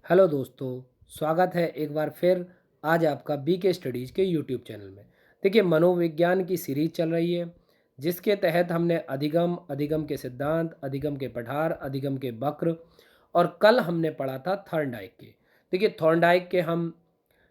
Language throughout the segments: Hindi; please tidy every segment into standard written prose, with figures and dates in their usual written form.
हेलो दोस्तों, स्वागत है एक बार फिर आज आपका बीके स्टडीज़ के यूट्यूब चैनल में। देखिए, मनोविज्ञान की सीरीज़ चल रही है, जिसके तहत हमने अधिगम, अधिगम के सिद्धांत, अधिगम के पठार, अधिगम के वक्र और कल हमने पढ़ा था थॉर्नडाइक के। देखिए, थॉर्नडाइक के हम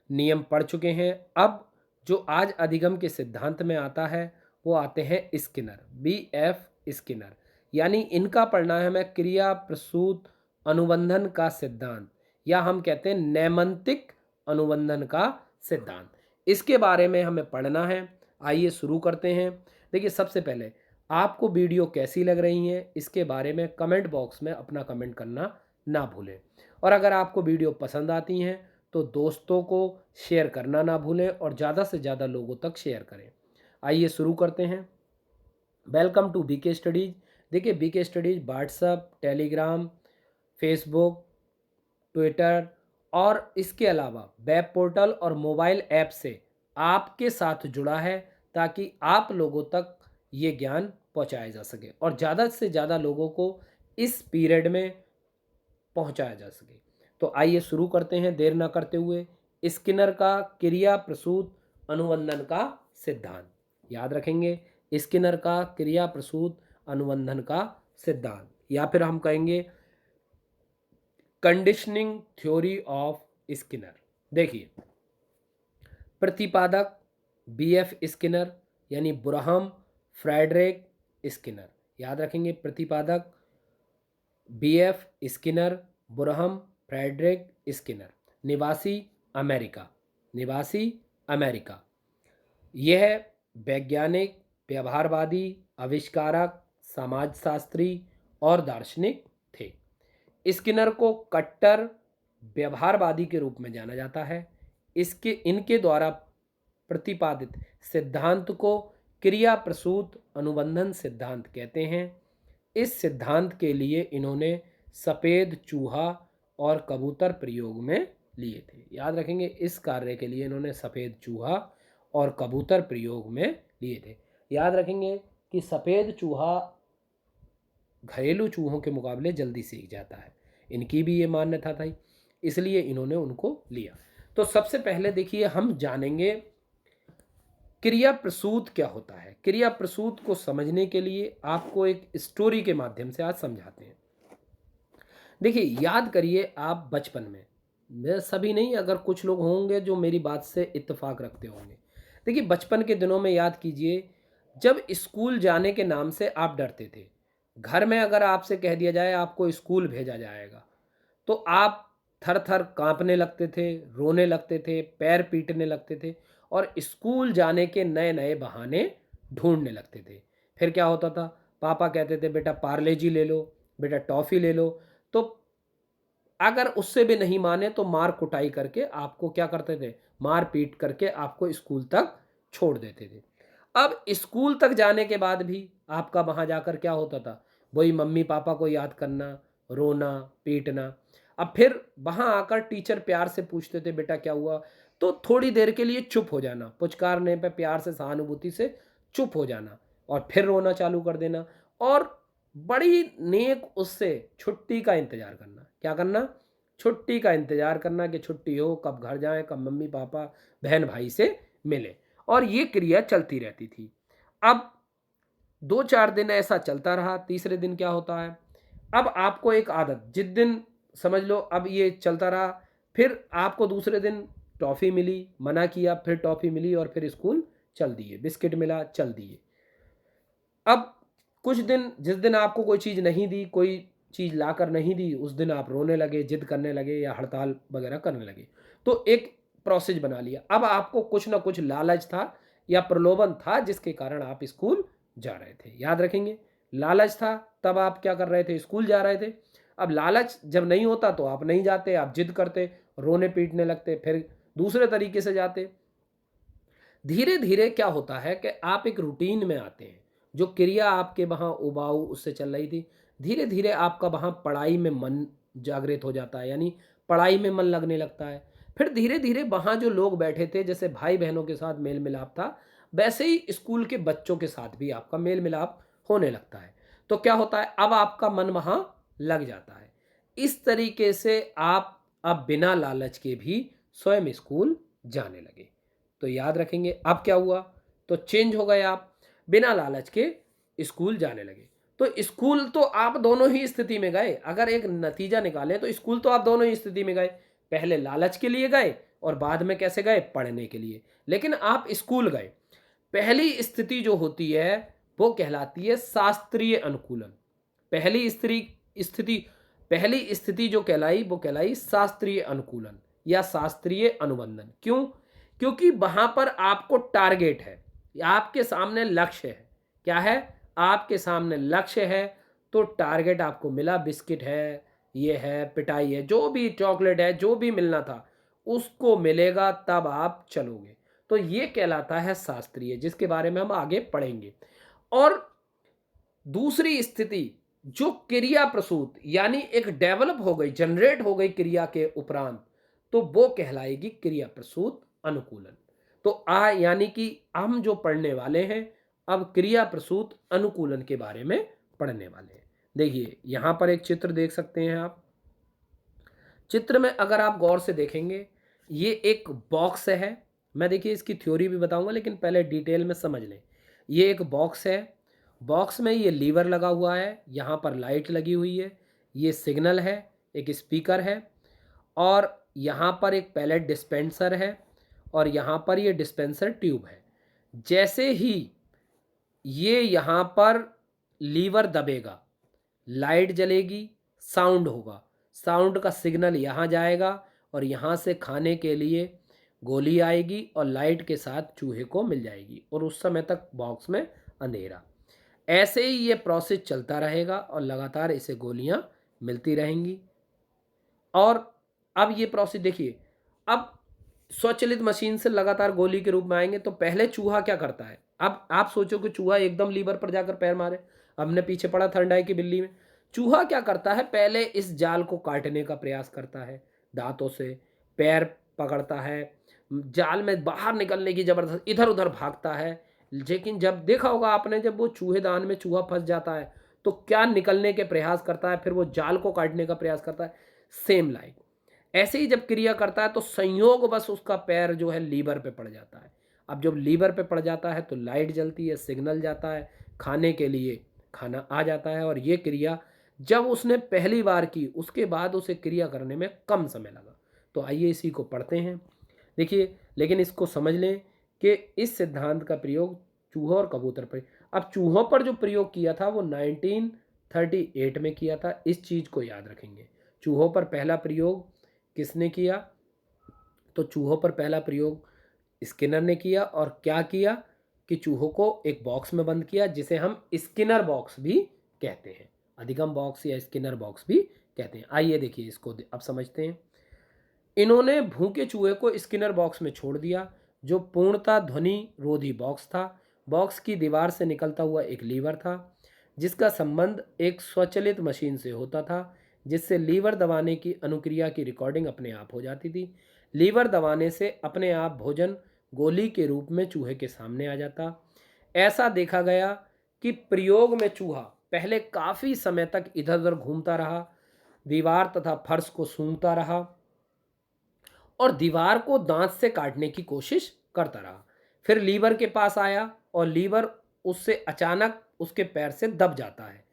नियम पढ़ चुके हैं। अब जो आज अधिगम के सिद्धांत में आता है, वो आते हैं स्किनर, बीएफ स्किनर। यानी इनका पढ़ना है हमें क्रिया प्रसूत अनुबंधन का सिद्धांत, या हम कहते हैं नैमंतिक अनुबंधन का सिद्धांत। इसके बारे में हमें पढ़ना है। आइए शुरू करते हैं। देखिए, सबसे पहले आपको वीडियो कैसी लग रही है, इसके बारे में कमेंट बॉक्स में अपना कमेंट करना ना भूलें। और अगर आपको वीडियो पसंद आती हैं तो दोस्तों को शेयर करना ना भूलें और ज़्यादा से ज़्यादा लोगों तक शेयर करें। आइए शुरू करते हैं। Welcome to BK studies. देखिए, बीके स्टडीज़ व्हाट्सअप, टेलीग्राम, फेसबुक, ट्विटर और इसके अलावा वेब पोर्टल और मोबाइल ऐप से आपके साथ जुड़ा है, ताकि आप लोगों तक ये ज्ञान पहुंचाया जा सके और ज़्यादा से ज़्यादा लोगों को इस पीरियड में पहुंचाया जा सके। तो आइए शुरू करते हैं देर ना करते हुए। स्किनर का क्रिया प्रसूत अनुबंधन का सिद्धांत याद रखेंगे। स्किनर का क्रिया प्रसूत अनुबंधन का सिद्धांत, या फिर हम कहेंगे कंडीशनिंग थ्योरी ऑफ स्किनर। देखिए, प्रतिपादक बीएफ स्किनर यानी ब्राहम फ्रेडरिक स्किनर। याद रखेंगे, प्रतिपादक बीएफ स्किनर, ब्राहम फ्रेडरिक स्किनर। निवासी अमेरिका, निवासी अमेरिका। यह वैज्ञानिक, व्यवहारवादी, आविष्कारक, समाजशास्त्री और दार्शनिक थे। स्किनर को कट्टर व्यवहारवादी के रूप में जाना जाता है। इनके द्वारा प्रतिपादित सिद्धांत को क्रिया प्रसूत अनुबंधन सिद्धांत कहते हैं। इस सिद्धांत के लिए इन्होंने सफ़ेद चूहा और कबूतर प्रयोग में लिए थे। याद रखेंगे, इस कार्य के लिए इन्होंने सफ़ेद चूहा और कबूतर प्रयोग में लिए थे। याद रखेंगे कि सफ़ेद चूहा घरेलू चूहों के मुकाबले जल्दी सीख जाता है, इनकी भी ये मान्यता थी, इसलिए इन्होंने उनको लिया। तो सबसे पहले देखिए, हम जानेंगे क्रिया प्रसूत क्या होता है। क्रिया प्रसूत को समझने के लिए आपको एक स्टोरी के माध्यम से आज समझाते हैं। देखिए, याद करिए आप बचपन में, मैं सभी नहीं, अगर कुछ लोग होंगे जो मेरी बात से इत्तेफाक रखते होंगे। देखिए, बचपन के दिनों में याद कीजिए, जब स्कूल जाने के नाम से आप डरते थे। घर में अगर आपसे कह दिया जाए आपको स्कूल भेजा जाएगा, तो आप थर थर कांपने लगते थे, रोने लगते थे, पैर पीटने लगते थे और स्कूल जाने के नए नए बहाने ढूंढने लगते थे। फिर क्या होता था, पापा कहते थे बेटा पार्ले जी ले लो, बेटा टॉफ़ी ले लो। तो अगर उससे भी नहीं माने तो मार कुटाई करके आपको क्या करते थे, मार पीट करके आपको स्कूल तक छोड़ देते थे। अब स्कूल तक जाने के बाद भी आपका वहाँ जाकर क्या होता था, वही मम्मी पापा को याद करना, रोना, पीटना। अब फिर वहाँ आकर टीचर प्यार से पूछते थे बेटा क्या हुआ, तो थोड़ी देर के लिए चुप हो जाना, पुचकारने पे प्यार से, सहानुभूति से चुप हो जाना और फिर रोना चालू कर देना। और बड़ी नेक उससे छुट्टी का इंतज़ार करना। क्या करना? छुट्टी का इंतज़ार करना कि छुट्टी हो, कब घर जाएँ, कब मम्मी पापा, बहन भाई से मिलें। और ये क्रिया चलती रहती थी। अब 2-4 दिन ऐसा चलता रहा, तीसरे दिन क्या होता है, अब आपको एक आदत, जिस दिन समझ लो अब ये चलता रहा, फिर आपको दूसरे दिन टॉफ़ी मिली, मना किया, फिर टॉफ़ी मिली और फिर स्कूल चल दिए, बिस्किट मिला, चल दिए। अब कुछ दिन, जिस दिन आपको कोई चीज़ नहीं दी, कोई चीज़ लाकर नहीं दी, उस दिन आप रोने लगे, ज़िद करने लगे या हड़ताल वगैरह करने लगे। तो एक प्रोसेस बना लिया। अब आपको कुछ ना कुछ लालच था या प्रलोभन था जिसके कारण आप स्कूल जा रहे थे। याद रखेंगे, लालच था तब आप क्या कर रहे थे, स्कूल जा रहे थे। अब लालच जब नहीं होता तो आप नहीं जाते, आप ज़िद करते, रोने पीटने लगते, फिर दूसरे तरीके से जाते। धीरे धीरे क्या होता है कि आप एक रूटीन में आते हैं। जो क्रिया आपके वहाँ उबाऊ उससे चल रही थी, धीरे धीरे आपका वहाँ पढ़ाई में मन जागृत हो जाता है, यानी पढ़ाई में मन लगने लगता है। फिर धीरे धीरे वहाँ जो लोग बैठे थे, जैसे भाई बहनों के साथ मेल मिलाप था, वैसे ही स्कूल के बच्चों के साथ भी आपका मेल मिलाप होने लगता है। तो क्या होता है, अब आपका मन वहाँ लग जाता है। इस तरीके से आप अब बिना लालच के भी स्वयं स्कूल जाने लगे। तो याद रखेंगे अब क्या हुआ, तो चेंज हो गए आप, बिना लालच के स्कूल जाने लगे। तो स्कूल तो आप दोनों ही स्थिति में गए, अगर एक नतीजा निकालें तो स्कूल तो आप दोनों ही स्थिति में गए, पहले लालच के लिए गए और बाद में कैसे गए, पढ़ने के लिए, लेकिन आप स्कूल गए। पहली स्थिति जो होती है वो कहलाती है शास्त्रीय अनुकूलन। स्थिति पहली स्थिति जो कहलाई वो कहलाई शास्त्रीय अनुकूलन या शास्त्रीय अनुबंधन। क्यों? क्योंकि वहां पर आपको टारगेट है, आपके सामने लक्ष्य है। क्या है? आपके सामने लक्ष्य है, तो टारगेट आपको मिला, बिस्किट है, ये है, पिटाई है, जो भी चॉकलेट है, जो भी मिलना था उसको मिलेगा, तब आप चलोगे। तो ये कहलाता है शास्त्रीय, जिसके बारे में हम आगे पढ़ेंगे। और दूसरी स्थिति जो क्रिया प्रसूत यानी एक डेवलप हो गई, जनरेट हो गई क्रिया के उपरांत, तो वो कहलाएगी क्रिया प्रसूत अनुकूलन। तो यानी कि हम जो पढ़ने वाले हैं अब क्रिया प्रसूत अनुकूलन के बारे में पढ़ने वाले हैं। देखिए यहां पर एक चित्र देख सकते हैं आप। चित्र में अगर आप गौर से देखेंगे, ये एक बॉक्स है। मैं देखिए इसकी थ्योरी भी बताऊंगा, लेकिन पहले डिटेल में समझ लें। ये एक बॉक्स है, बॉक्स में ये लीवर लगा हुआ है, यहाँ पर लाइट लगी हुई है, ये सिग्नल है, एक स्पीकर है, और यहाँ पर एक पैलेट डिस्पेंसर है, और यहाँ पर ये डिस्पेंसर ट्यूब है। जैसे ही ये यहाँ पर लीवर दबेगा, लाइट जलेगी, साउंड होगा, साउंड का सिग्नल यहाँ जाएगा और यहाँ से खाने के लिए गोली आएगी और लाइट के साथ चूहे को मिल जाएगी, और उस समय तक बॉक्स में अंधेरा। ऐसे ही ये प्रोसेस चलता रहेगा और लगातार इसे गोलियां मिलती रहेंगी। और अब ये प्रोसेस देखिए, अब स्वचालित मशीन से लगातार गोली के रूप में आएंगे, तो पहले चूहा क्या करता है, अब आप सोचो कि चूहा एकदम लीवर पर जाकर पैर मारे। हमने पीछे पढ़ा ठंडाई की बिल्ली में, चूहा क्या करता है, पहले इस जाल को काटने का प्रयास करता है दांतों से, पैर पकड़ता है, जाल में बाहर निकलने की जबरदस्त इधर उधर भागता है। लेकिन जब देखा होगा आपने, जब वो चूहेदान में चूहा फंस जाता है तो क्या निकलने के प्रयास करता है, फिर वो जाल को काटने का प्रयास करता है। सेम लाइक ऐसे ही जब क्रिया करता है तो संयोग बस उसका पैर जो है लीवर पे पड़ जाता है। अब जब लीवर पे पड़ जाता है तो लाइट जलती है, सिग्नल जाता है, खाने के लिए खाना आ जाता है। और ये क्रिया जब उसने पहली बार की, उसके बाद उसे क्रिया करने में कम समय लगा। तो आइए इसी को पढ़ते हैं। देखिए, लेकिन इसको समझ लें कि इस सिद्धांत का प्रयोग चूहों और कबूतर पर, अब चूहों पर जो प्रयोग किया था वो 1938 में किया था। इस चीज़ को याद रखेंगे। चूहों पर पहला प्रयोग किसने किया, तो चूहों पर पहला प्रयोग स्किनर ने किया। और क्या किया कि चूहों को एक बॉक्स में बंद किया, जिसे हम स्किनर बॉक्स भी कहते हैं, अधिगम बॉक्स या स्किनर बॉक्स भी कहते हैं। आइए देखिए इसको अब समझते हैं। इन्होंने भूखे चूहे को स्किनर बॉक्स में छोड़ दिया, जो पूर्णतः ध्वनि रोधी बॉक्स था। बॉक्स की दीवार से निकलता हुआ एक लीवर था, जिसका संबंध एक स्वचालित मशीन से होता था, जिससे लीवर दबाने की अनुक्रिया की रिकॉर्डिंग अपने आप हो जाती थी। लीवर दबाने से अपने आप भोजन गोली के रूप में चूहे के सामने आ जाता। ऐसा देखा गया कि प्रयोग में चूहा पहले काफ़ी समय तक इधर उधर घूमता रहा, दीवार तथा फर्श को सूंघता रहा और दीवार को दांत से काटने की कोशिश करता रहा। फिर लीवर के पास आया और लीवर उससे अचानक उसके पैर से दब जाता है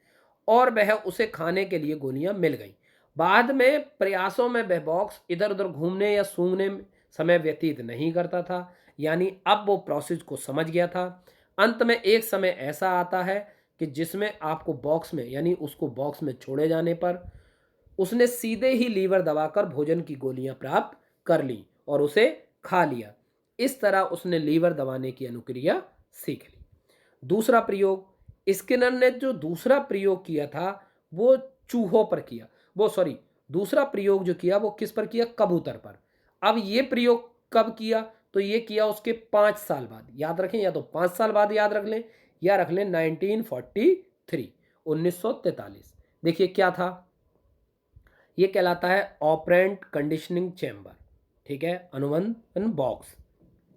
और वह उसे खाने के लिए गोलियां मिल गई। बाद में प्रयासों में वह बॉक्स इधर उधर घूमने या सूंघने में समय व्यतीत नहीं करता था, यानी अब वो प्रोसेस को समझ गया था। अंत में एक समय ऐसा आता है कि जिसमें आपको बॉक्स में, यानी उसको बॉक्स में छोड़े जाने पर उसने सीधे ही लीवर दबाकर भोजन की गोलियां प्राप्त कर ली और उसे खा लिया। इस तरह उसने लीवर दबाने की अनुक्रिया सीख ली। दूसरा प्रयोग, स्किनर ने जो दूसरा प्रयोग किया था वो चूहों पर किया, वो सॉरी दूसरा प्रयोग जो किया वो किस पर किया, कबूतर पर। अब ये प्रयोग कब किया, तो ये किया उसके 5 साल बाद। याद रखें, या तो 5 साल बाद याद रख लें या रख लें 1943, 1943। देखिए क्या था, ये कहलाता है ऑपरेंट कंडीशनिंग चैम्बर, ठीक है, अनुबंधन बॉक्स,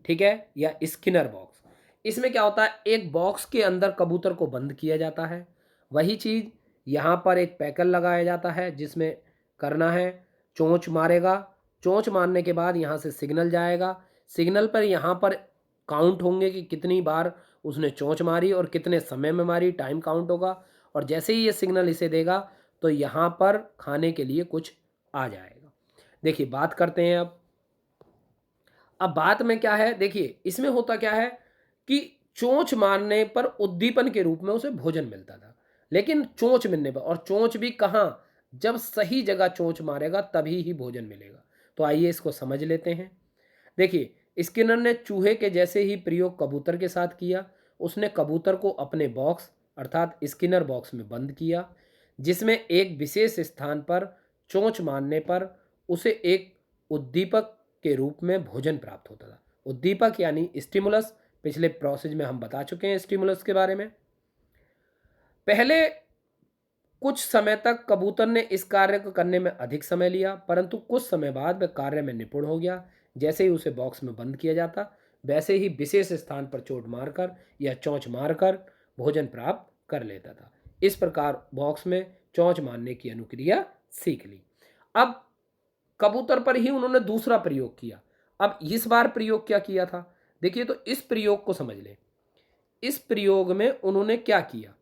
ठीक है, या स्किनर बॉक्स। इसमें क्या होता है, एक बॉक्स के अंदर कबूतर को बंद किया जाता है। वही चीज़ यहाँ पर एक पैकर लगाया जाता है जिसमें करना है, चोंच मारेगा, चोंच मारने के बाद यहाँ से सिग्नल जाएगा, सिग्नल पर यहाँ पर काउंट होंगे कि कितनी बार उसने चोंच मारी और कितने समय में मारी, टाइम काउंट होगा, और जैसे ही ये सिग्नल इसे देगा तो यहाँ पर खाने के लिए कुछ आ जाएगा। देखिए बात करते हैं अब बात में क्या है, देखिए इसमें होता क्या है कि चोंच मारने पर उद्दीपन के रूप में उसे भोजन मिलता था, लेकिन चोंच मिलने पर, और चोंच भी कहाँ, जब सही जगह चोंच मारेगा तभी ही भोजन मिलेगा। तो आइए इसको समझ लेते हैं। देखिए स्किनर ने चूहे के जैसे ही प्रयोग कबूतर के साथ किया। उसने कबूतर को अपने बॉक्स अर्थात स्किनर बॉक्स में बंद किया, जिसमें एक विशेष स्थान पर चोंच मारने पर उसे एक उद्दीपक के रूप में भोजन प्राप्त होता था। उद्दीपक यानी स्टिमुलस, पिछले प्रोसेस में हम बता चुके हैं स्टिमुलस के बारे में। पहले कुछ समय तक कबूतर ने इस कार्य को करने में अधिक समय लिया, परंतु कुछ समय बाद वह कार्य में निपुण हो गया। जैसे ही उसे बॉक्स में बंद किया जाता, वैसे ही विशेष स्थान पर चोट मारकर या चोंच मारकर भोजन प्राप्त कर लेता था। इस प्रकार बॉक्स में चोंच मारने की अनुक्रिया सीख ली। अब कबूतर पर ही उन्होंने दूसरा प्रयोग किया। अब इस बार प्रयोग क्या किया था, देखिए तो इस प्रयोग को समझ लें। इस प्रयोग में उन्होंने क्या किया,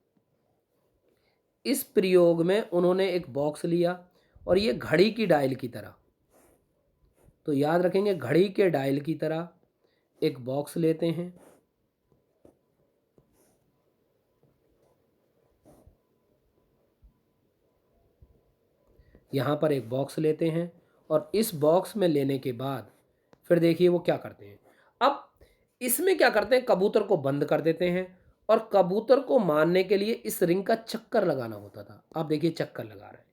इस प्रयोग में उन्होंने एक बॉक्स लिया और ये घड़ी की डायल की तरह, तो याद रखेंगे घड़ी के डायल की तरह एक बॉक्स लेते हैं। यहाँ पर एक बॉक्स लेते हैं और इस बॉक्स में लेने के बाद फिर देखिए वो क्या करते हैं। अब इसमें क्या करते हैं, कबूतर को बंद कर देते हैं और कबूतर को मारने के लिए इस रिंग का चक्कर लगाना होता था। आप देखिए चक्कर लगा रहे हैं।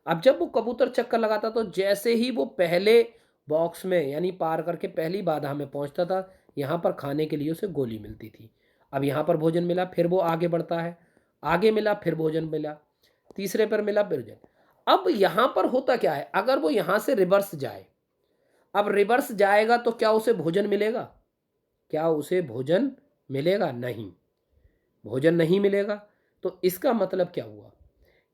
अब जब वो कबूतर चक्कर लगाता तो जैसे ही वो पहले बॉक्स में यानी पार करके पहली बाधा में पहुंचता था, यहाँ पर खाने के लिए उसे गोली मिलती थी। अब यहाँ पर भोजन मिला, फिर वो आगे बढ़ता है, आगे मिला फिर भोजन मिला, तीसरे पर मिला फिर भोजन। अब यहाँ पर होता क्या है, अगर वो यहाँ से रिवर्स जाए, अब रिवर्स जाएगा तो क्या उसे भोजन मिलेगा, क्या उसे भोजन मिलेगा, नहीं, भोजन नहीं मिलेगा। तो इसका मतलब क्या हुआ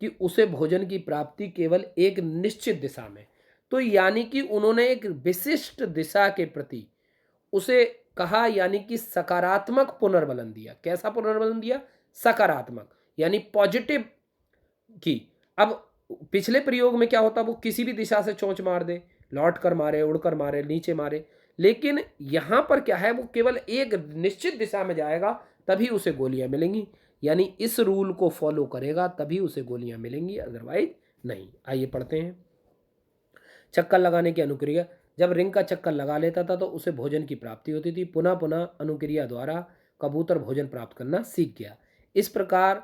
कि उसे भोजन की प्राप्ति केवल एक निश्चित दिशा में, तो यानी कि उन्होंने एक विशिष्ट दिशा के प्रति उसे कहा, यानी कि सकारात्मक पुनर्बलन दिया। कैसा पुनर्बलन दिया, सकारात्मक यानी पॉजिटिव की। अब पिछले प्रयोग में क्या होता, वो किसी भी दिशा से चोंच मार दे, लौट कर मारे, उड़कर मारे, नीचे मारे, लेकिन यहां पर क्या है, वो केवल एक निश्चित दिशा में जाएगा तभी उसे गोलियां मिलेंगी, यानी इस रूल को फॉलो करेगा तभी उसे गोलियां मिलेंगी, अदरवाइज नहीं। आइए पढ़ते हैं। चक्कर लगाने की अनुक्रिया, जब रिंग का चक्कर लगा लेता था तो उसे भोजन की प्राप्ति होती थी। पुनः पुनः अनुक्रिया द्वारा कबूतर भोजन प्राप्त करना सीख गया। इस प्रकार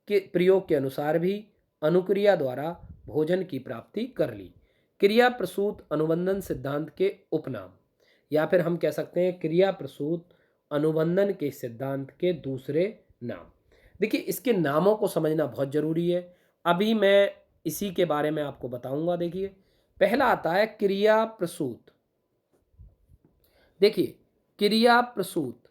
के प्रयोग के अनुसार भी अनुक्रिया द्वारा भोजन की प्राप्ति कर ली। क्रिया प्रसूत अनुबंधन सिद्धांत के उपनाम, या फिर हम कह सकते हैं क्रिया प्रसूत अनुबंधन के सिद्धांत के दूसरे नाम। देखिए इसके नामों को समझना बहुत जरूरी है, अभी मैं इसी के बारे में आपको बताऊंगा। देखिए पहला आता है क्रिया प्रसूत। देखिए क्रिया प्रसूत,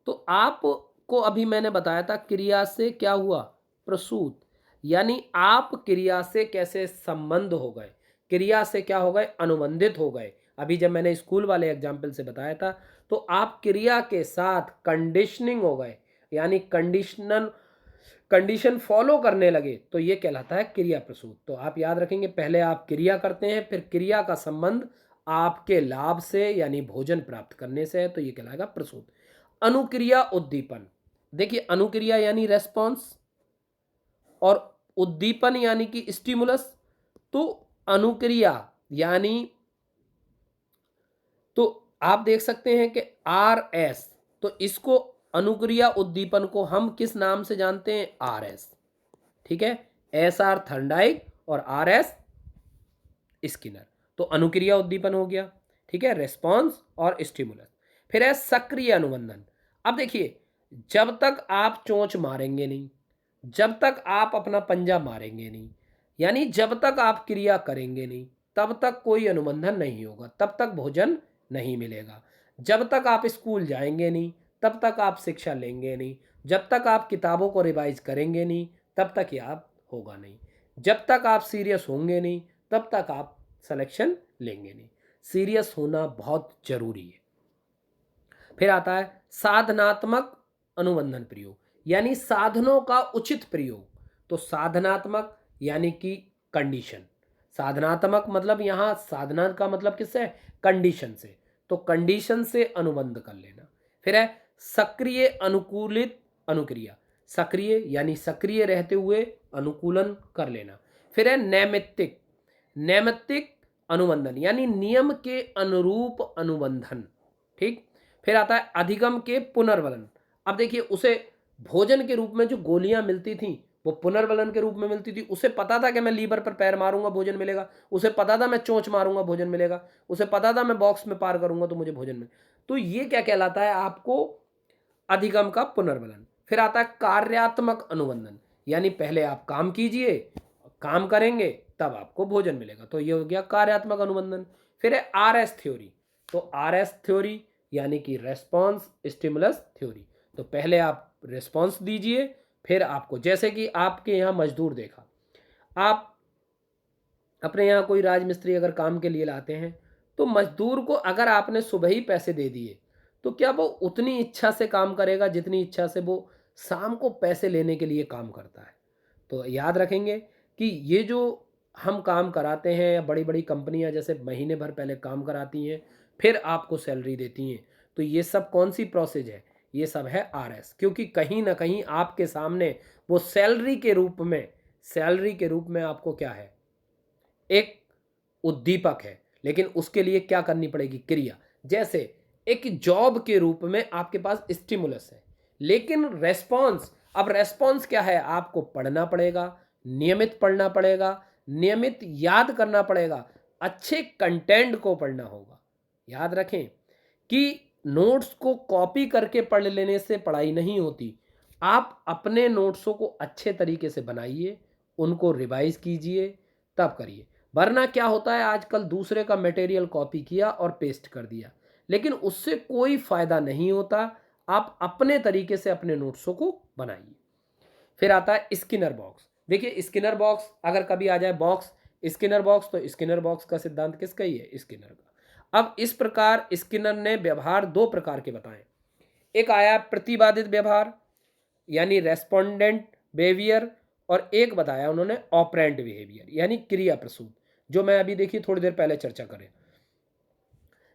तो आपको अभी मैंने बताया था क्रिया से क्या हुआ, प्रसूत, यानी आप क्रिया से कैसे संबंध हो गए, क्रिया से क्या हो गए, अनुबंधित हो गए। अभी जब मैंने स्कूल वाले एग्जाम्पल से बताया था तो आप क्रिया के साथ कंडीशनिंग हो गए, यानी कंडीशन फॉलो करने लगे, तो ये कहलाता है क्रिया प्रसूत। तो आप याद रखेंगे, पहले आप क्रिया करते हैं, फिर क्रिया का संबंध आपके लाभ से यानी भोजन प्राप्त करने से है, तो ये कहलाएगा प्रसूत। अनुक्रिया उद्दीपन, देखिए अनुक्रिया यानी रेस्पॉन्स और उद्दीपन यानी कि स्टिमुलस। तो अनुक्रिया यानी, तो आप देख सकते हैं कि आर एस, तो इसको अनुक्रिया उद्दीपन को हम किस नाम से जानते हैं, आर एस, ठीक है, एस आर थर्नडाइक और आर एस स्किनर। तो अनुक्रिया उद्दीपन हो गया, ठीक है, रेस्पॉन्स और स्टिमुलस। फिर है सक्रिय अनुबंधन। अब देखिए जब तक आप चोंच मारेंगे नहीं, जब तक आप अपना पंजा मारेंगे नहीं, यानी जब तक आप क्रिया करेंगे नहीं, तब तक कोई अनुबंधन नहीं होगा, तब तक भोजन नहीं मिलेगा। जब तक आप स्कूल जाएंगे नहीं, तब तक आप शिक्षा लेंगे नहीं। जब तक आप किताबों को रिवाइज करेंगे नहीं, तब तक ये आप होगा नहीं। जब तक आप सीरियस होंगे नहीं, तब तक आप सिलेक्शन लेंगे नहीं। सीरियस होना बहुत जरूरी है। फिर आता है साधनात्मक अनुबंधन प्रयोग, यानी साधनों का उचित प्रयोग। तो साधनात्मक यानी कि कंडीशन, साधनात्मक मतलब यहाँ साधना का मतलब किससे है, कंडीशन से, तो कंडीशन से अनुबंध कर लेना। फिर है सक्रिय अनुकूलित अनुक्रिया, सक्रिय यानी सक्रिय रहते हुए अनुकूलन कर लेना। फिर है नैमित्तिक, नैमित्तिक अनुबंधन यानी नियम के अनुरूप अनुबंधन। ठीक। फिर आता है अधिगम के पुनर्वलन। अब देखिए उसे भोजन के रूप में जो गोलियां मिलती थी वो पुनर्वलन के रूप में मिलती थी। उसे पता था कि मैं लीवर पर पैर मारूंगा भोजन मिलेगा, उसे पता था मैं चोंच मारूंगा भोजन मिलेगा, उसे पता था मैं बॉक्स में पार करूंगा तो मुझे भोजन मिलेगा। तो ये क्या कहलाता है आपको, अधिगम का पुनर्वलन। फिर आता है कार्यात्मक अनुबंधन, यानी पहले आप काम कीजिए, काम करेंगे तब आपको भोजन मिलेगा, तो ये हो गया कार्यात्मक अनुबंधन। फिर है आरएस थ्योरी, तो आरएस थ्योरी यानी कि रेस्पॉन्स स्टिमुलस थ्योरी। तो पहले आप रेस्पॉन्स दीजिए, फिर आपको, जैसे कि आपके यहाँ मजदूर देखा, आप अपने यहाँ कोई राजमिस्त्री अगर काम के लिए लाते हैं तो मजदूर को अगर आपने सुबह ही पैसे दे दिए तो क्या वो उतनी इच्छा से काम करेगा जितनी इच्छा से वो शाम को पैसे लेने के लिए काम करता है। तो याद रखेंगे कि ये जो हम काम कराते हैं या बड़ी बड़ी कंपनियां जैसे महीने भर पहले काम कराती हैं फिर आपको सैलरी देती हैं, तो ये सब कौन सी प्रोसेस है, ये सब है आरएस। क्योंकि कहीं ना कहीं आपके सामने वो सैलरी के रूप में, सैलरी के रूप में आपको क्या है, एक उद्दीपक है, लेकिन उसके लिए क्या करनी पड़ेगी, क्रिया। जैसे एक जॉब के रूप में आपके पास स्टिमुलस है, लेकिन रेस्पॉन्स, अब रेस्पॉन्स क्या है, आपको पढ़ना पड़ेगा, नियमित पढ़ना पड़ेगा, नियमित याद करना पड़ेगा, अच्छे कंटेंट को पढ़ना होगा। याद रखें कि नोट्स को कॉपी करके पढ़ लेने से पढ़ाई नहीं होती। आप अपने नोट्सों को अच्छे तरीके से बनाइए, उनको रिवाइज कीजिए, तब करिए। वरना क्या होता है, आजकल दूसरे का मटेरियल कॉपी किया और पेस्ट कर दिया, लेकिन उससे कोई फायदा नहीं होता। आप अपने तरीके से अपने नोट्सों को बनाइए। फिर आता है स्किनर बॉक्स। देखिए स्किनर बॉक्स अगर कभी आ जाए बॉक्स, स्किनर बॉक्स, तो स्किनर बॉक्स का सिद्धांत किसका ही है, स्किनर का। अब इस प्रकार स्किनर ने व्यवहार दो प्रकार के बताए। एक आया प्रतिवादित व्यवहार यानी रेस्पोंडेंट बिहेवियर, और एक बताया उन्होंने ऑपरेंट बिहेवियर यानी क्रिया प्रसूत, जो मैं अभी देखिए थोड़ी देर पहले चर्चा करें।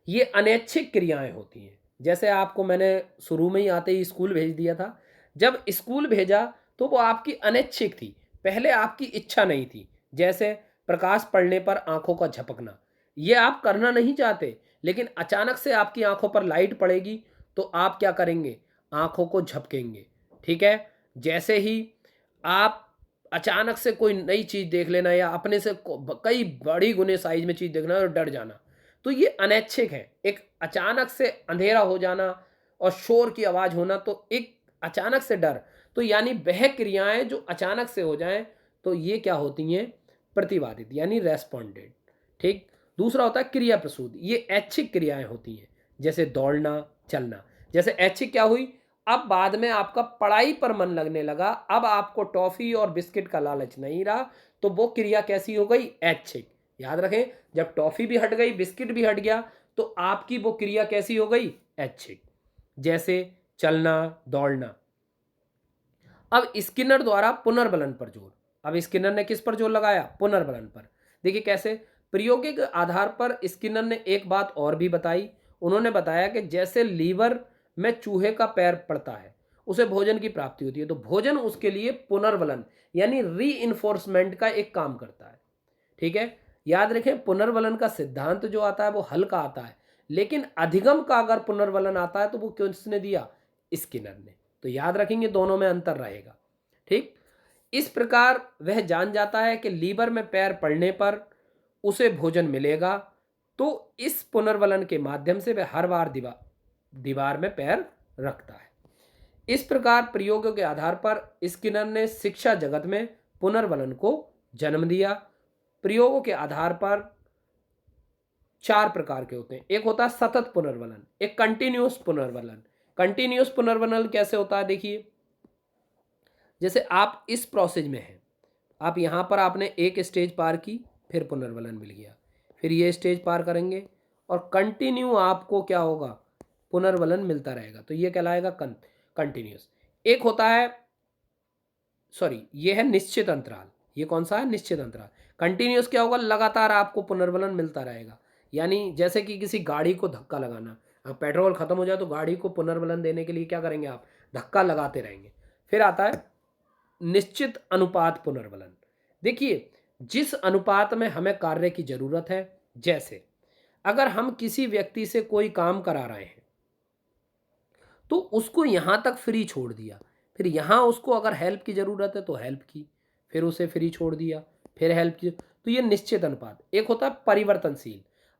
ये अनैच्छिक क्रियाएं होती हैं। जैसे आपको मैंने शुरू में ही आते ही स्कूल भेज दिया था, जब स्कूल भेजा तो वो आपकी अनैच्छिक थी, पहले आपकी इच्छा नहीं थी। जैसे प्रकाश पड़ने पर आंखों का झपकना, ये आप करना नहीं चाहते, लेकिन अचानक से आपकी आंखों पर लाइट पड़ेगी तो आप क्या करेंगे, आंखों को झपकेंगे। ठीक है। जैसे ही आप अचानक से कोई नई चीज़ देख लेना या अपने से कई बड़ी गुने साइज में चीज़ देखना और डर जाना, तो ये अनैच्छिक है। एक अचानक से अंधेरा हो जाना और शोर की आवाज़ होना, तो एक अचानक से डर, तो यानी वह क्रियाएं जो अचानक से हो जाएं तो ये क्या होती हैं, प्रतिवादित यानी रेस्पोंडेंट। ठीक। दूसरा होता है क्रिया प्रसूत, ये ऐच्छिक क्रियाएं होती हैं, जैसे दौड़ना, चलना। जैसे ऐच्छिक क्या हुई, अब बाद में आपका पढ़ाई पर मन लगने लगा, अब आपको टॉफी और बिस्किट का लालच नहीं रहा, तो वो क्रिया कैसी हो गई, ऐच्छिक। याद रखें, जब टॉफी भी हट गई, बिस्किट भी हट गया, तो आपकी वो क्रिया कैसी हो गई, ऐच्छिक। जैसे चलना, दौड़ना। अब स्किनर द्वारा पुनर्बलन पर जोर। अब स्किनर ने किस पर जोर लगाया, पुनर्बलन पर। देखिए कैसे, प्रायोगिक आधार पर स्किनर ने एक बात और भी बताई। उन्होंने बताया कि जैसे लीवर में चूहे का पैर पड़ता है, उसे भोजन की प्राप्ति होती है, तो भोजन उसके लिए पुनर्बलन यानी री का एक काम करता है। ठीक है। याद रखें, पुनर्बलन का सिद्धांत जो आता है वो हल्का आता है, लेकिन अधिगम का अगर पुनर्बलन आता है तो वो किसने दिया, स्किनर ने। तो याद रखेंगे दोनों में अंतर रहेगा। ठीक। इस प्रकार वह जान जाता है कि लीवर में पैर पड़ने पर उसे भोजन मिलेगा, तो इस पुनर्बलन के माध्यम से वह हर बार दीवार में पैर रखता है। इस प्रकार प्रयोगों के आधार पर स्किनर ने शिक्षा जगत में पुनर्बलन को जन्म दिया। प्रयोगों के आधार पर चार प्रकार के होते हैं। एक होता है सतत पुनर्बलन, एक कंटिन्यूअस पुनर्बलन। कंटिन्यूअस पुनर्बलन कैसे होता है, देखिए जैसे आप इस प्रोसेस में हैं, आप यहां पर आपने एक स्टेज पार की, फिर पुनर्बलन मिल गया, फिर ये स्टेज पार करेंगे और कंटिन्यू आपको क्या होगा, पुनर्वलन मिलता रहेगा, तो ये कहलाएगा कंटिन्यूस। एक होता है, सॉरी, ये है निश्चित अंतराल। ये कौन सा है, निश्चित अंतराल। कंटिन्यूस क्या होगा, लगातार आपको पुनर्वलन मिलता रहेगा, यानी जैसे कि किसी गाड़ी को धक्का लगाना, अब पेट्रोल खत्म हो जाए तो गाड़ी को पुनर्वलन देने के लिए क्या करेंगे आप, धक्का लगाते रहेंगे। फिर आता है निश्चित अनुपात पुनर्वलन। देखिए, जिस अनुपात में हमें कार्य की जरूरत है, जैसे अगर हम किसी व्यक्ति से कोई काम करा रहे हैं तो उसको यहाँ तक फ्री छोड़ दिया, फिर यहाँ उसको अगर हेल्प की ज़रूरत है तो हेल्प की, फिर उसे फ्री छोड़ दिया, फिर हेल्प की, तो ये निश्चित अनुपात। एक होता है परिवर्तनशील।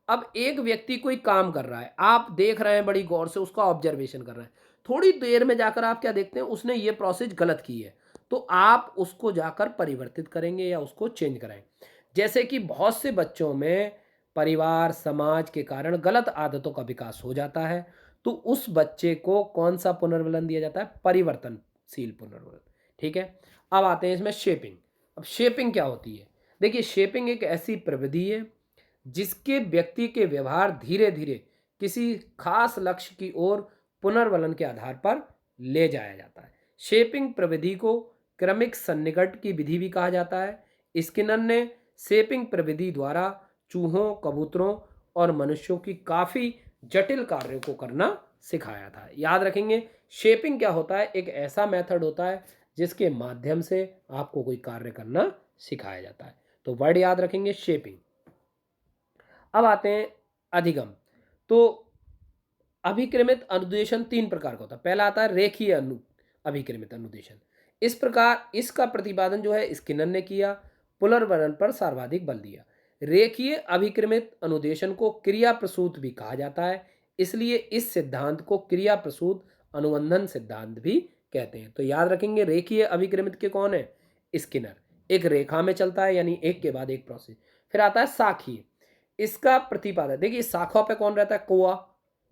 अब एक व्यक्ति कोई काम कर रहा है, आप देख रहे हैं बड़ी गौर से, उसका ऑब्जर्वेशन कर रहे हैं, थोड़ी देर में जाकर आप क्या देखते हैं, उसने ये प्रोसेस गलत की है, तो आप उसको जाकर परिवर्तित करेंगे या उसको चेंज कराएंगे। जैसे कि बहुत से बच्चों में परिवार समाज के कारण गलत आदतों का विकास हो जाता है, तो उस बच्चे को कौन सा पुनर्वलन दिया जाता है, परिवर्तनशील पुनर्वलन। ठीक है, अब आते हैं इसमें शेपिंग। अब शेपिंग क्या होती है, देखिए शेपिंग एक ऐसी प्रविधि है जिसके व्यक्ति के व्यवहार धीरे धीरे किसी खास लक्ष्य की ओर पुनर्वलन के आधार पर ले जाया जाता है। शेपिंग प्रविधि को क्रमिक सन्निकट की विधि भी कहा जाता है। स्किनर ने शेपिंग प्रविधि द्वारा चूहों, कबूतरों और मनुष्यों की काफ़ी जटिल कार्यों को करना सिखाया था। याद रखेंगे, शेपिंग क्या होता है, एक ऐसा मेथड होता है जिसके माध्यम से आपको कोई कार्य करना सिखाया जाता है। तो वर्ड याद रखेंगे, शेपिंग। अब आते हैं अधिगम। तो अभिक्रमित अनुदेशन 3 प्रकार का होता है। पहला आता है रेखीय अभिक्रमित अनुदेशन। इस प्रकार इसका प्रतिपादन जो है स्किनर ने किया, पुनर्वलन पर सर्वाधिक बल दिया। रेखीय अभिक्रमित अनुदेशन को क्रिया प्रसूत भी कहा जाता है, इसलिए इस सिद्धांत को क्रिया प्रसूत अनुबंधन सिद्धांत भी कहते हैं। तो याद रखेंगे, रेखीय अभिक्रमित के कौन है, स्किनर। एक रेखा में चलता है, यानी एक के बाद एक प्रोसेस। फिर आता है साखीय। इसका प्रतिपादन, देखिए शाखा पे कौन रहता है, कोआ।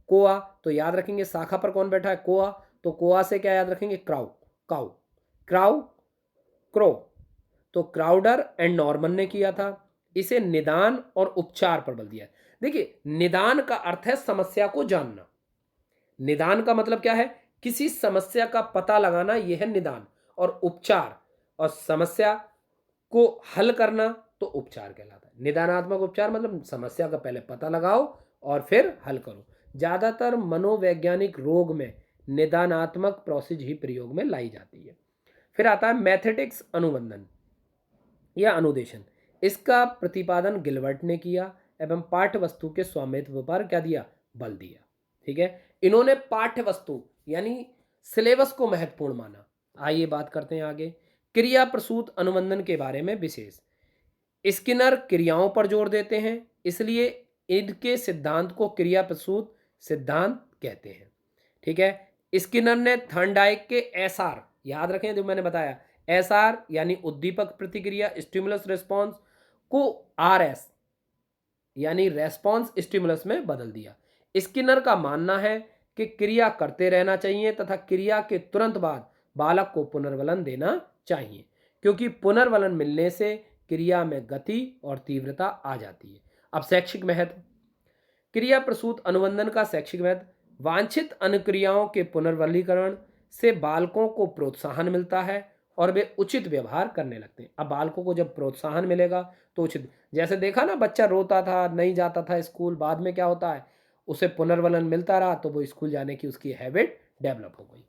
कोआ, तो याद रखेंगे शाखा पर कौन बैठा है, कोआ। तो कोआ से क्या याद रखेंगे, क्राउ, काउ, क्राउ, क्रो। तो क्राउडर एंड नॉर्मन ने किया था। इसे निदान और उपचार पर बल दिया। देखिए, निदान का अर्थ है समस्या को जानना। निदान का मतलब क्या है, किसी समस्या का पता लगाना, यह है निदान। और उपचार और समस्या को हल करना, तो उपचार कहलाता है। निदानात्मक उपचार मतलब समस्या का पहले पता लगाओ और फिर हल करो। ज़्यादातर मनोवैज्ञानिक रोग में निदानात्मक प्रोसेस ही प्रयोग में लाई जाती है। फिर आता है मैथेटिक्स अनुबंधन या अनुदेशन। इसका प्रतिपादन गिलबर्ट ने किया एवं पाठ्य वस्तु के स्वामित्व पर क्या दिया, बल दिया। ठीक है, इन्होंने पाठ्य वस्तु यानी सिलेबस को महत्वपूर्ण माना। आइए बात करते हैं आगे क्रिया प्रसूत अनुबंधन के बारे में। विशेष स्किनर क्रियाओं पर जोर देते हैं, इसलिए इनके सिद्धांत को क्रिया प्रसूत सिद्धांत कहते हैं। ठीक है, स्किनर ने थर्नडाइक के एसआर, याद रखें जो मैंने बताया, एसआर यानी उद्दीपक प्रतिक्रिया स्टिमुलस रिस्पॉन्स, को आरएस यानी रेस्पॉन्स स्टिमुलस में बदल दिया। स्किनर का मानना है कि क्रिया करते रहना चाहिए तथा क्रिया के तुरंत बाद बालक को पुनर्वलन देना चाहिए, क्योंकि पुनर्वलन मिलने से क्रिया में गति और तीव्रता आ जाती है। अब शैक्षिक महत्व। क्रिया प्रसूत अनुबंधन का शैक्षिक महत्व। वांछित अनुक्रियाओं के पुनर्वलीकरण से बालकों को प्रोत्साहन मिलता है और वे उचित व्यवहार करने लगते हैं। अब बालकों को जब प्रोत्साहन मिलेगा तो उचित, जैसे देखा ना, बच्चा रोता था, नहीं जाता था स्कूल, बाद में क्या होता है, उसे पुनर्वलन मिलता रहा तो वो स्कूल जाने की उसकी हैबिट डेवलप हो गई।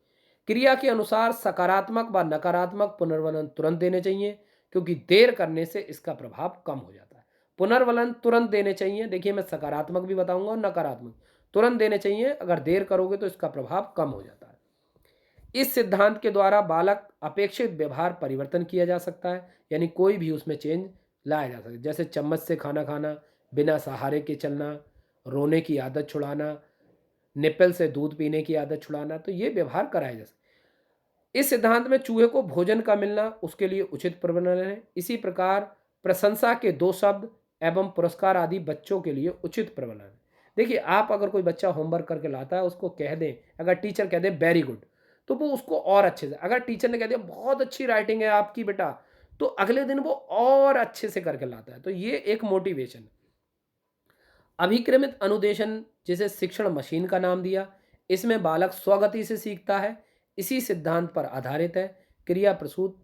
क्रिया के अनुसार सकारात्मक व नकारात्मक पुनर्वलन तुरंत देने चाहिए, क्योंकि देर करने से इसका प्रभाव कम हो जाता है। पुनर्वलन तुरंत देने चाहिए। देखिए, मैं सकारात्मक भी बताऊंगा और नकारात्मक, तुरंत देने चाहिए, अगर देर करोगे तो इसका प्रभाव कम हो जाता है। इस सिद्धांत के द्वारा बालक अपेक्षित व्यवहार परिवर्तन किया जा सकता है, यानी कोई भी उसमें चेंज लाया जा सकता है, जैसे चम्मच से खाना खाना, बिना सहारे के चलना, रोने की आदत छुड़ाना, निप्पल से दूध पीने की आदत छुड़ाना, तो ये व्यवहार कराया जा सकता है। इस सिद्धांत में चूहे को भोजन का मिलना उसके लिए उचित प्रबंधन है। इसी प्रकार प्रशंसा के 2 शब्द एवं पुरस्कार आदि बच्चों के लिए उचित प्रबंधन है। देखिए, आप अगर कोई बच्चा होमवर्क करके लाता है, उसको कह दें, अगर टीचर कह दे वेरी गुड, तो वो उसको और अच्छे से, अगर टीचर ने कह दिया बहुत अच्छी राइटिंग है आपकी बेटा, तो अगले दिन वो और अच्छे से करके लाता है। तो ये एक मोटिवेशन है। अभिक्रमित अनुदेशन, जिसे शिक्षण मशीन का नाम दिया, इसमें बालक स्वगति से सीखता है, इसी सिद्धांत पर आधारित है। क्रिया प्रसूत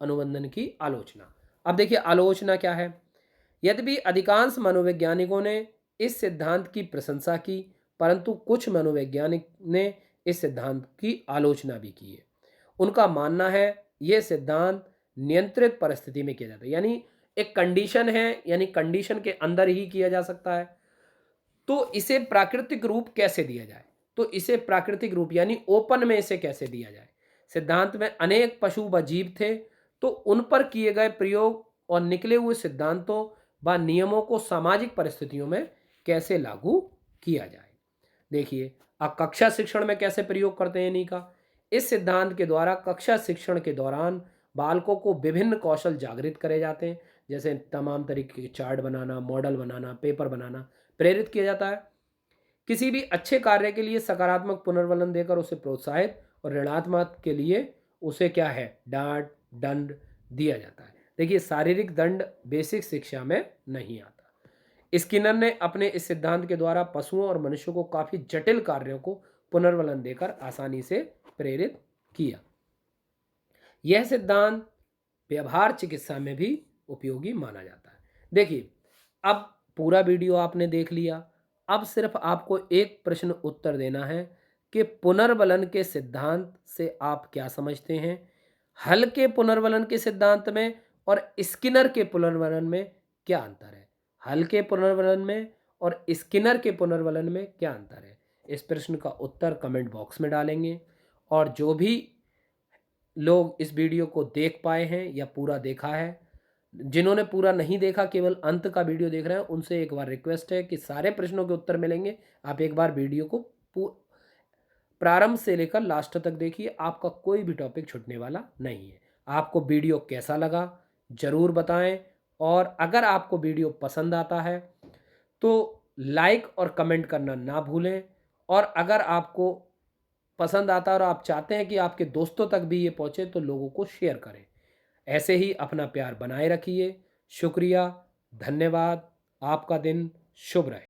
अनुबंधन की आलोचना। अब देखिए आलोचना क्या है। यद्यपि अधिकांश मनोवैज्ञानिकों ने इस सिद्धांत की प्रशंसा की, परंतु कुछ मनोवैज्ञानिक ने इस सिद्धांत की आलोचना भी की है। उनका मानना है यह सिद्धांत नियंत्रित परिस्थिति में किया जाता है, यानी एक कंडीशन है, यानी कंडीशन के अंदर ही किया जा सकता है। तो इसे प्राकृतिक रूप कैसे दिया जाए, तो इसे प्राकृतिक रूप यानी ओपन में इसे कैसे दिया जाए। सिद्धांत में अनेक पशु व जीव थे, तो उन पर किए गए प्रयोग और निकले हुए सिद्धांतों व नियमों को सामाजिक परिस्थितियों में कैसे लागू किया जाए। देखिए अब कक्षा शिक्षण में कैसे प्रयोग करते हैं इन्हीं का। इस सिद्धांत के द्वारा कक्षा शिक्षण के दौरान बालकों को विभिन्न कौशल जागृत करे जाते हैं, जैसे तमाम तरीके के चार्ट बनाना, मॉडल बनाना, पेपर बनाना प्रेरित किया जाता है। किसी भी अच्छे कार्य के लिए सकारात्मक पुनर्वलन देकर उसे प्रोत्साहित और ऋणात्मक के लिए उसे क्या है, डांट दंड दिया जाता है। देखिए शारीरिक दंड बेसिक शिक्षा में नहीं आता। स्किनर ने अपने इस सिद्धांत के द्वारा पशुओं और मनुष्यों को काफी जटिल कार्यों को पुनर्वलन देकर आसानी से प्रेरित किया। यह सिद्धांत व्यवहार चिकित्सा में भी उपयोगी माना जाता है। देखिए अब पूरा वीडियो आपने देख लिया। अब सिर्फ आपको एक प्रश्न उत्तर देना है कि पुनर्वलन के सिद्धांत से आप क्या समझते हैं। हल्के पुनर्वलन के सिद्धांत में और स्किनर के पुनर्वलन में क्या अंतर है। हल्के पुनर्वलन में और स्किनर के पुनर्वलन में क्या अंतर है। इस प्रश्न का उत्तर कमेंट बॉक्स में डालेंगे। और जो भी लोग इस वीडियो को देख पाए हैं या पूरा देखा है, जिन्होंने पूरा नहीं देखा केवल अंत का वीडियो देख रहे हैं, उनसे एक बार रिक्वेस्ट है कि सारे प्रश्नों के उत्तर मिलेंगे। आप एक बार वीडियो को प्रारंभ से लेकर लास्ट तक देखिए, आपका कोई भी टॉपिक छूटने वाला नहीं है। आपको वीडियो कैसा लगा ज़रूर बताएं, और अगर आपको वीडियो पसंद आता है तो लाइक और कमेंट करना ना भूलें। और अगर आपको पसंद आता है और आप चाहते हैं कि आपके दोस्तों तक भी ये पहुँचे, तो लोगों को शेयर करें। ऐसे ही अपना प्यार बनाए रखिए। शुक्रिया, धन्यवाद। आपका दिन शुभ रहे।